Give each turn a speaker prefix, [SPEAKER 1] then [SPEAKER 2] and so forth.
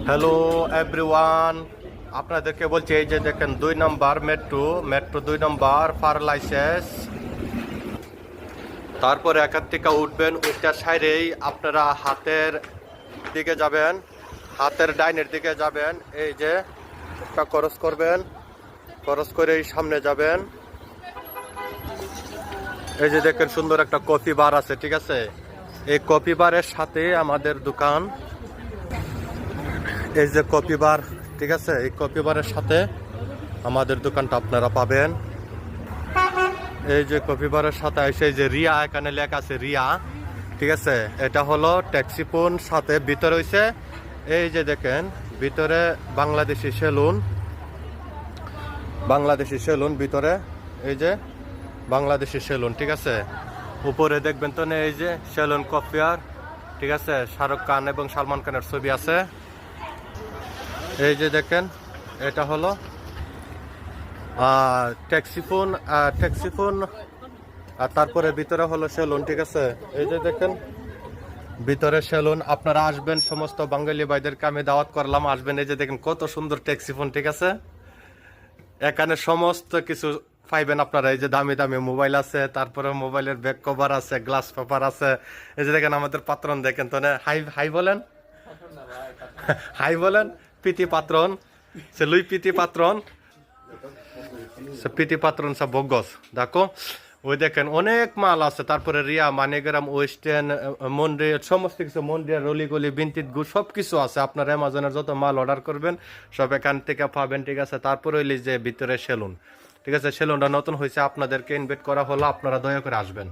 [SPEAKER 1] Hello everyone, আপনাদেরকে বলছি এই যে দেখেন 2 নম্বর মেট্রো 2 নম্বর ফার্লাইসেস। তারপরে এখান থেকে উঠবেন, ওইটার সাইডেই আপনারা হাতের দিকে যাবেন, হাতের ডাইনের দিকে যাবেন। এই যে একটা ক্রস করবেন, ক্রস করে সামনে যাবেন। এই যে দেখেন সুন্দর একটা কফি বার আছে, ঠিক আছে? এই কফি বারের সাথে আমাদের দোকান। এই যে কফি বার, ঠিক আছে? এই কফি বারের সাথে আমাদের দোকানটা আপনারা পাবেন। এই যে কফি বারের সাথে এসে যে রিয়া, এখানে লেখা আছে রিয়া, ঠিক আছে? এটা হলো ট্যাক্সিফোন, সাথে ভিতরে হইছে এই যে দেখেন ভিতরে বাংলাদেশি সেলুন ভিতরে, এই যে বাংলাদেশি সেলুন, ঠিক আছে? উপরে দেখবেন তো না, এই যে সেলুন কফিয়ার, ঠিক আছে? শাহরুখ খান এবং সালমান খানের ছবি আছে। এই যে দেখেন এটা হলো ট্যাক্সিফোন, আর তারপরে ভিতরে হলো সেলুন, ঠিক আছে? এই যে দেখেন ভিতরে সেলুন। আপনারা আসবেন, সমস্ত বাঙালি ভাইদেরকে আমি দাওয়াত করলাম, আসবেন। এই যে দেখেন কত সুন্দর ট্যাক্সিফোন, ঠিক আছে? এখানে সমস্ত কিছু পাইবেন আপনারা। এই যে দামি দামি মোবাইল আছে, তারপরে মোবাইলের ব্যাক কভার আছে, গ্লাস পেপার আছে। এই যে দেখেন আমাদের পাত্রন, দেখেন তো না, হাই হাই বলেন, হাই বলেন। পিটি পাত্রন, সে লুই পিটি পাত্রন, সে পিটি পাত্রন সব বগস দেখো। ওই দেখেন অনেক মাল আছে। তারপরে রিয়া, মানিগ্রাম, ওয়েস্টার্ন, মন্দির, সমস্ত কিছু, মন্দির, রলিগলি, বিন্তিত গু সব কিছু আছে। আপনারা অ্যামাজনের যত মাল অর্ডার করবেন সব এখান থেকে পাবেন, ঠিক আছে? তারপরে হইলে যে ভিতরে সেলুন, ঠিক আছে? সেলুনটা নতুন হয়েছে, আপনাদেরকে ইনভাইট করা হলো, আপনারা দয়া করে আসবেন।